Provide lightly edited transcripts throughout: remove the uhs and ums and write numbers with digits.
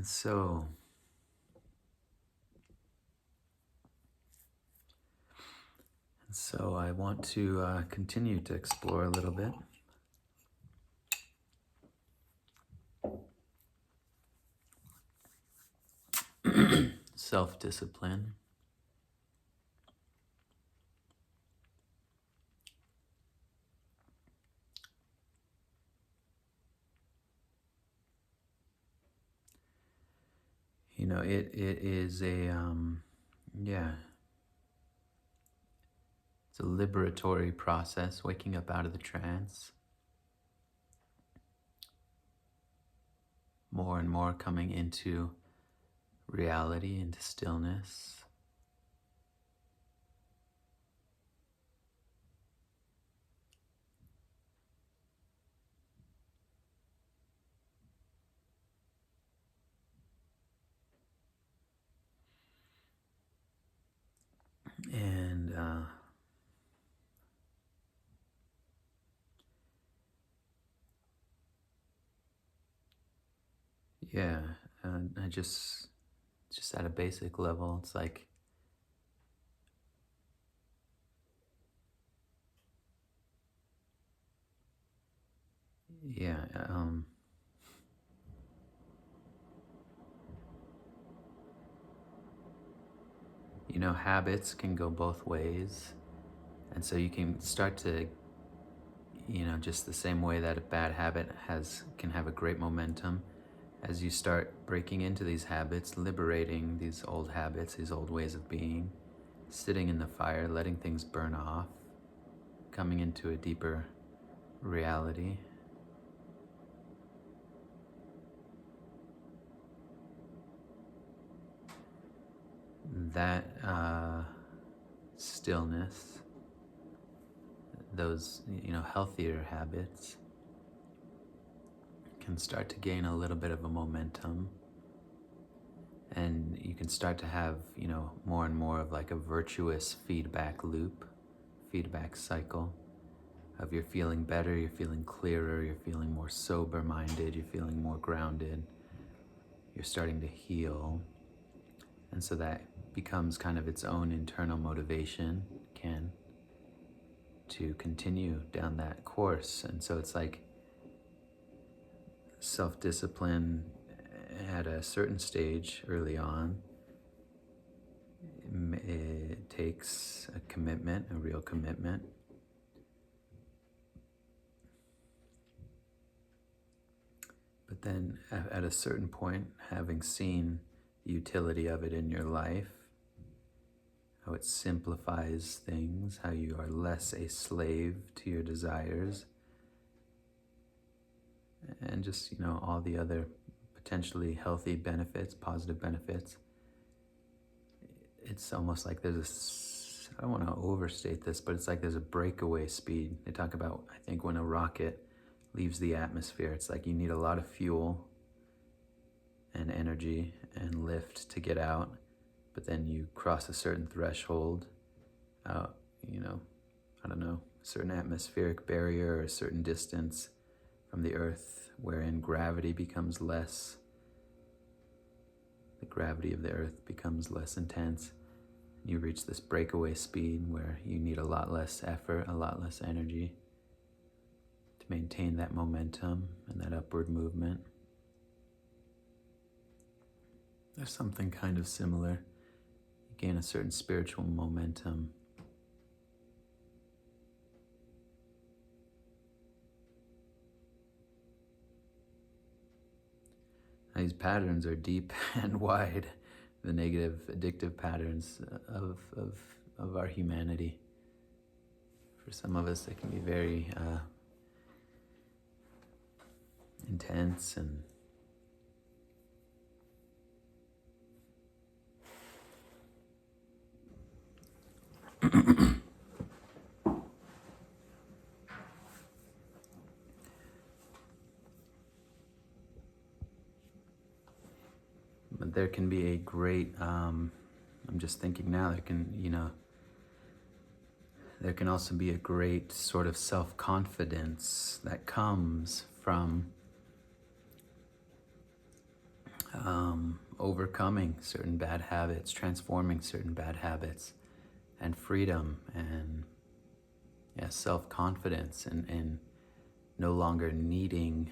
And so, I want to continue to explore a little bit. Self-discipline. It is yeah, it's a liberatory process, waking up out of the trance, more and more coming into reality, into stillness. And yeah, I just at a basic level, it's like, yeah, habits can go both ways. And so you can start to, just the same way that a bad habit can have a great momentum, as you start breaking into these habits, liberating these old habits, these old ways of being, sitting in the fire, letting things burn off, coming into a deeper reality. That stillness, those healthier habits can start to gain a little bit of a momentum, and you can start to have more and more of like a virtuous feedback loop, feedback cycle of you're feeling better, you're feeling clearer, you're feeling more sober minded, you're feeling more grounded, you're starting to heal. And so that becomes kind of its own internal motivation, to continue down that course. And so it's like self-discipline at a certain stage early on, it takes a commitment, a real commitment. But then at a certain point, having seen the utility of it in your life, how it simplifies things, how you are less a slave to your desires, and just, all the other potentially healthy benefits, positive benefits. It's almost like I don't want to overstate this, but it's like there's a breakaway speed. They talk about, I think, when a rocket leaves the atmosphere, it's like you need a lot of fuel and energy and lift to get out, but then you cross a certain threshold out, I don't know, a certain atmospheric barrier or a certain distance from the earth, wherein gravity becomes less, the gravity of the earth becomes less intense. You reach this breakaway speed where you need a lot less effort, a lot less energy to maintain that momentum and that upward movement. There's something kind of similar. You gain a certain spiritual momentum. These patterns are deep and wide, the negative, addictive patterns of our humanity. For some of us, they can be very intense and but there can be a great, I'm just thinking now, there can also be a great sort of self-confidence that comes from overcoming certain bad habits, transforming certain bad habits, and freedom and self-confidence, and no longer needing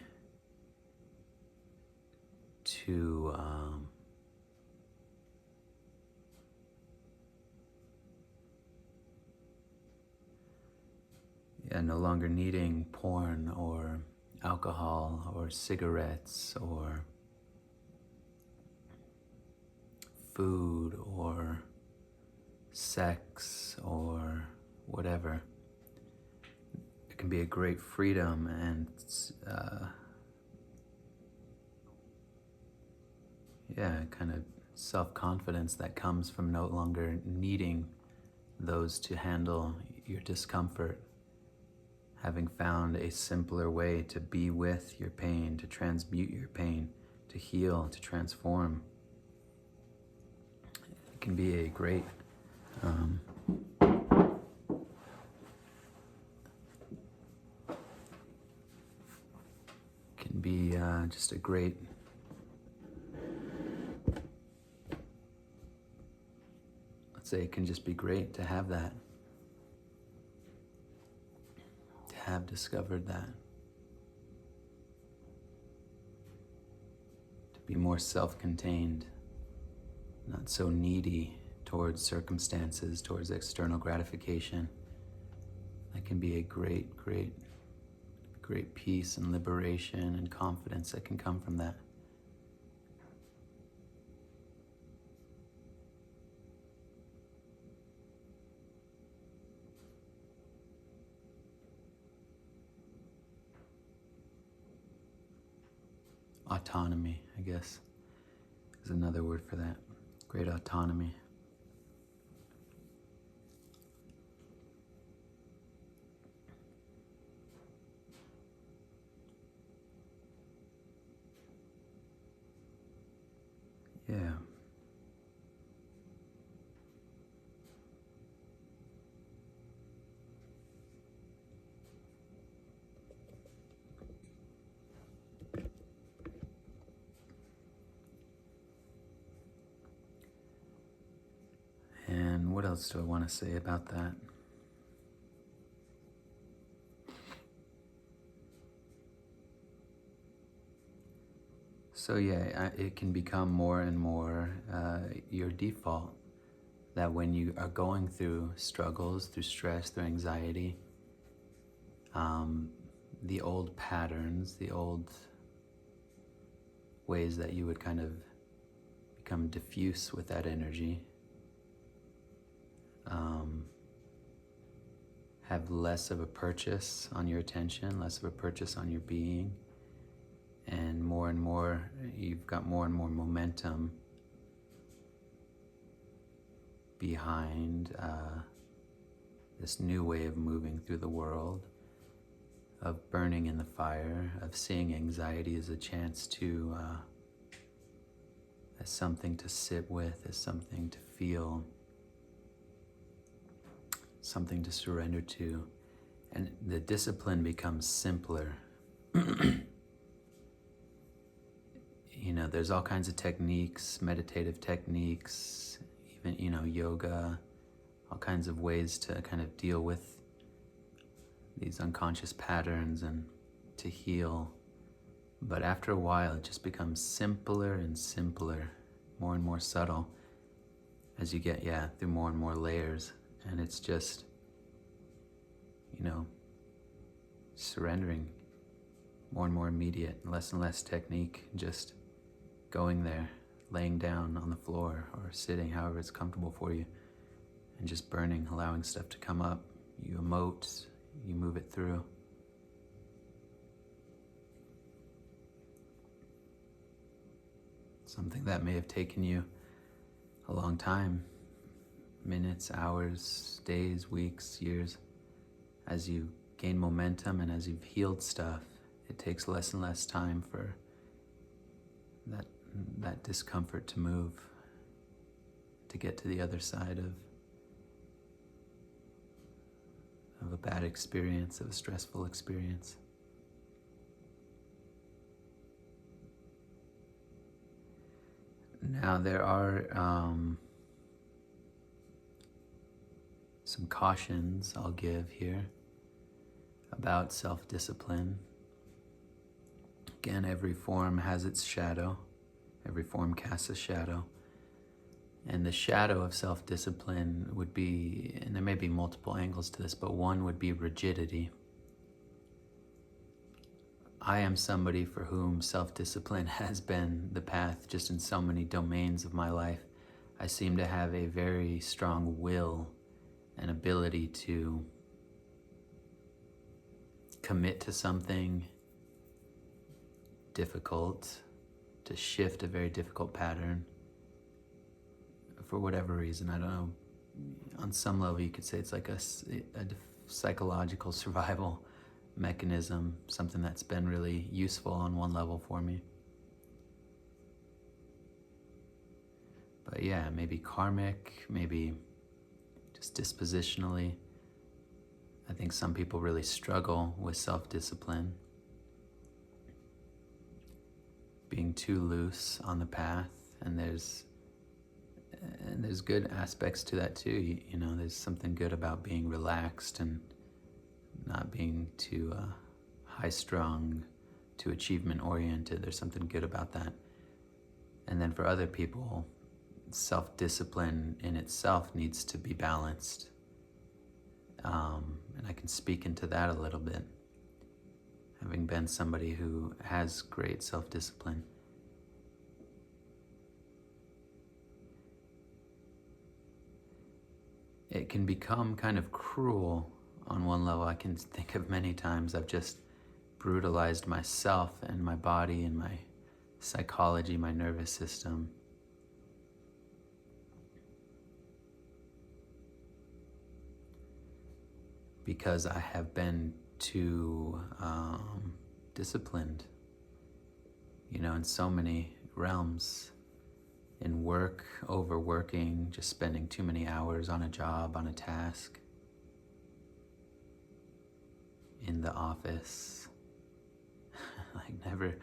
to no longer needing porn or alcohol or cigarettes or food or sex or whatever. It can be a great freedom and kind of self-confidence that comes from no longer needing those to handle your discomfort, having found a simpler way to be with your pain, to transmute your pain, to heal, to transform. It can be a great just a great it can just be great to have that, to have discovered that, to be more self-contained, not so needy towards circumstances, towards external gratification. That can be a great peace and liberation and confidence that can come from that. Autonomy, I guess, is another word for that. Great autonomy. Yeah. And what else do I want to say about that? So it can become more and more your default, that when you are going through struggles, through stress, through anxiety, the old patterns, the old ways that you would kind of become diffuse with that energy, have less of a purchase on your attention, less of a purchase on your being, and more, you've got more and more momentum behind this new way of moving through the world, of burning in the fire, of seeing anxiety as a chance to, as something to sit with, as something to feel, something to surrender to. And the discipline becomes simpler. There's all kinds of techniques, meditative techniques, even, yoga, all kinds of ways to kind of deal with these unconscious patterns and to heal. But after a while, it just becomes simpler and simpler, more and more subtle as you get, through more and more layers. And it's just, surrendering, more and more immediate, less and less technique, just going there, laying down on the floor or sitting, however it's comfortable for you, and just burning, allowing stuff to come up. You emote, you move it through. Something that may have taken you a long time, minutes, hours, days, weeks, years. As you gain momentum and as you've healed stuff, it takes less and less time for that discomfort to move, to get to the other side of a bad experience, of a stressful experience. Now, there are some cautions I'll give here about self-discipline. Again, every form has its shadow. Every form casts a shadow. And the shadow of self-discipline would be, and there may be multiple angles to this, but one would be rigidity. I am somebody for whom self-discipline has been the path just in so many domains of my life. I seem to have a very strong will and ability to commit to something difficult, to shift a very difficult pattern for whatever reason. I don't know. On some level, you could say it's like a psychological survival mechanism, something that's been really useful on one level for me. But yeah, maybe karmic, maybe just dispositionally. I think some people really struggle with self-discipline, being too loose on the path, and there's good aspects to that too. You know, there's something good about being relaxed and not being too high-strung, too achievement-oriented. There's something good about that. And then for other people, self-discipline in itself needs to be balanced. And I can speak into that a little bit, having been somebody who has great self-discipline. It can become kind of cruel on one level. I can think of many times I've just brutalized myself and my body and my psychology, my nervous system. Because I have been too disciplined, you know, in so many realms. In work, overworking, just spending too many hours on a job, on a task. In the office, like never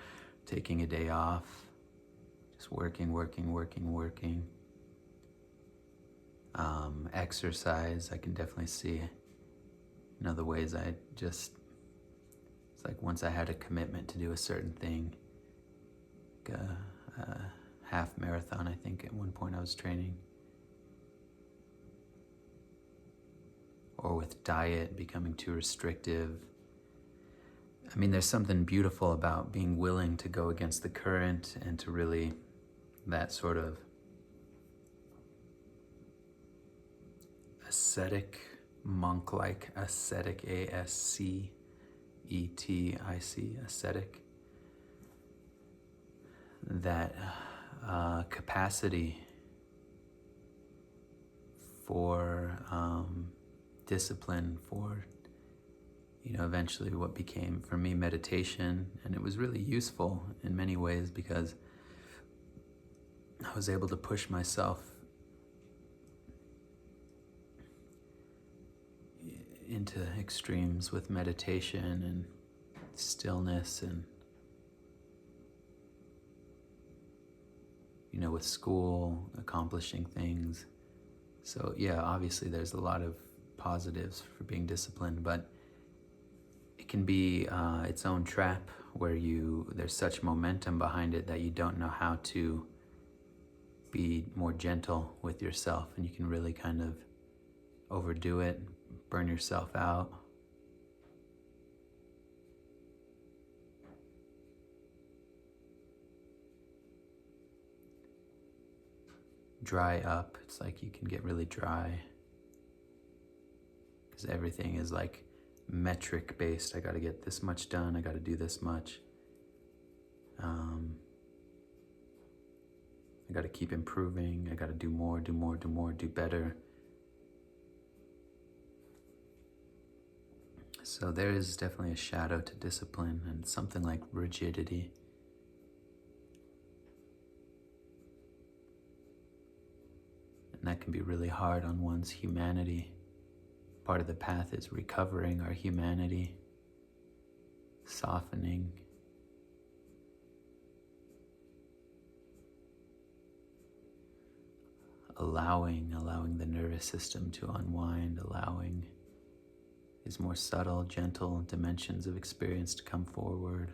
taking a day off, just working. Exercise, I can definitely see, you know, the ways I just, it's like once I had a commitment to do a certain thing, like a half marathon, I think at one point I was training. Or with diet, becoming too restrictive. I mean, there's something beautiful about being willing to go against the current and to really, that sort of ascetic, monk-like ascetic, A-S-C-E-T-I-C, ascetic. That capacity for discipline, for, you know, eventually what became for me meditation. And it was really useful in many ways because I was able to push myself into extremes with meditation and stillness, and, you know, with school, accomplishing things. So yeah, obviously there's a lot of positives for being disciplined, but it can be its own trap where there's such momentum behind it that you don't know how to be more gentle with yourself, and you can really kind of overdo it, burn yourself out. Dry up. It's like you can get really dry because everything is like metric based. I got to get this much done. I got to do this much. I got to keep improving. I got to do more, do better. So there is definitely a shadow to discipline and something like rigidity. And that can be really hard on one's humanity. Part of the path is recovering our humanity, softening. allowing the nervous system to unwind, allowing these more subtle, gentle dimensions of experience to come forward.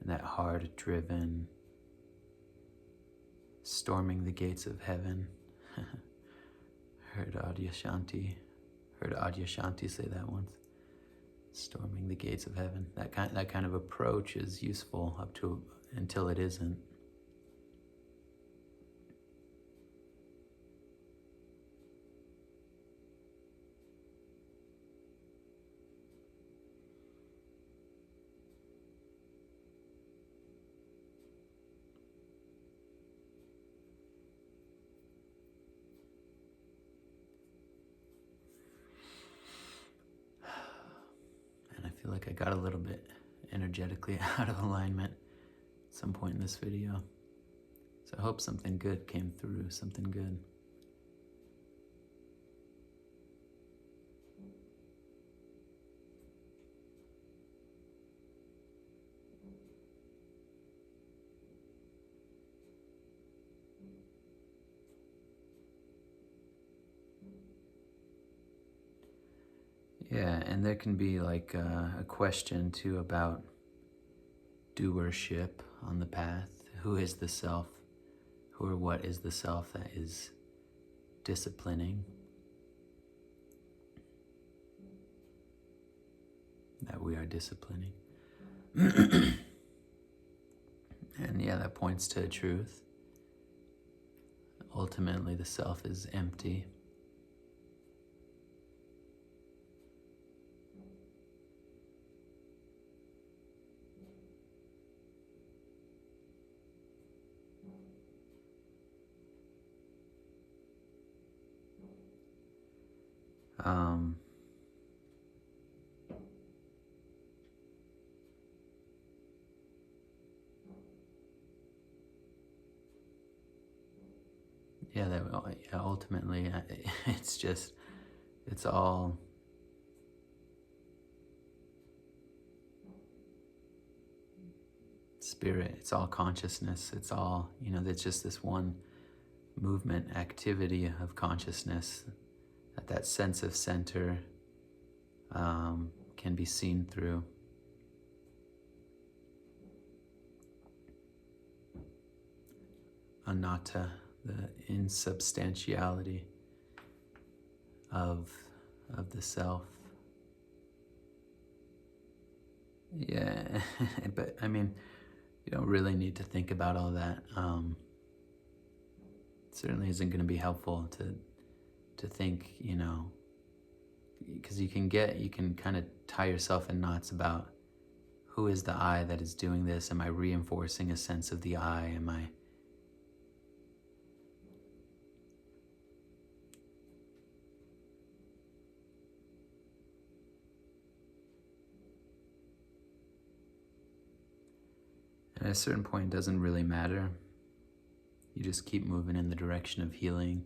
And that hard-driven, storming the gates of heaven. Heard Adyashanti say that once. Storming the gates of heaven. That kind of approach is useful up to until it isn't. I feel like I got a little bit energetically out of alignment at some point in this video. So I hope something good came through, something good. Yeah, and there can be like a question too about doership on the path. Who is the self? Who or what is the self that is disciplining? That we are disciplining. And yeah, that points to truth. Ultimately, the self is empty. Yeah, ultimately, it's all spirit, it's all consciousness, it's all, there's just this one movement, activity of consciousness that sense of center can be seen through. Anatta, the insubstantiality of the self. Yeah, but I mean, you don't really need to think about all that. It certainly isn't going to be helpful to think, because you can kind of tie yourself in knots about who is the I that is doing this. Am I reinforcing a sense of the I? Am I at a certain point, it doesn't really matter. You just keep moving in the direction of healing.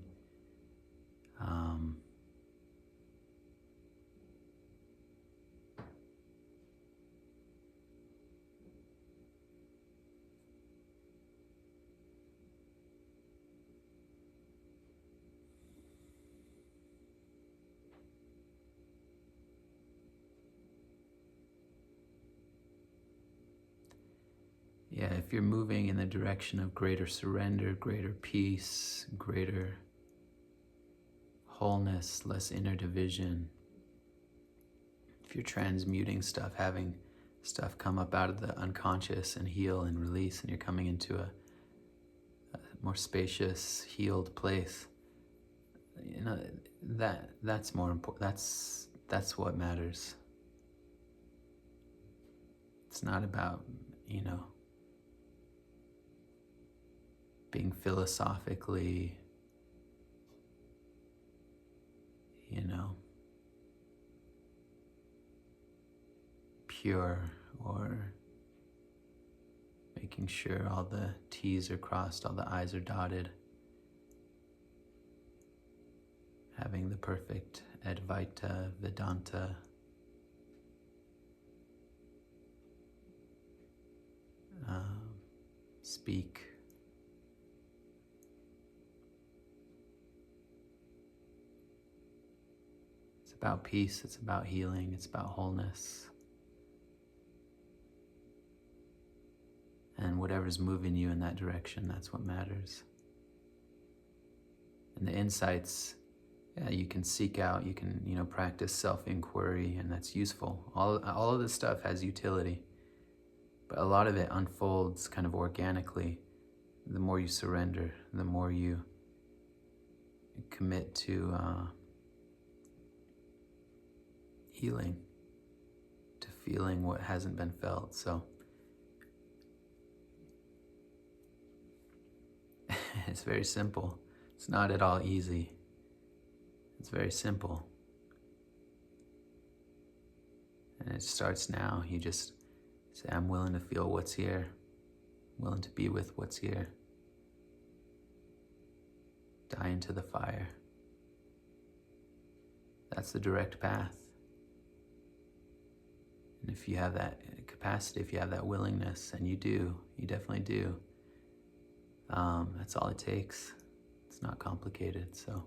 Yeah, if you're moving in the direction of greater surrender, greater peace, greater wholeness, less inner division, if you're transmuting stuff, having stuff come up out of the unconscious and heal and release, and you're coming into a more spacious, healed place, that's more important. That's what matters. It's not about, being philosophically, pure, or making sure all the T's are crossed, all the I's are dotted, having the perfect Advaita Vedanta. speak. It's about peace, it's about healing, it's about wholeness. And whatever's moving you in that direction, that's what matters. And the insights, yeah, you can seek out, you can, practice self-inquiry, and that's useful. All of this stuff has utility, but a lot of it unfolds kind of organically. The more you surrender, the more you commit to healing, to feeling what hasn't been felt. So it's very simple. It's not at all easy. It's very simple. And it starts now. You just say, I'm willing to feel what's here. I'm willing to be with what's here. Die into the fire. That's the direct path. And if you have that capacity, if you have that willingness, and you do, you definitely do, that's all it takes. It's not complicated, so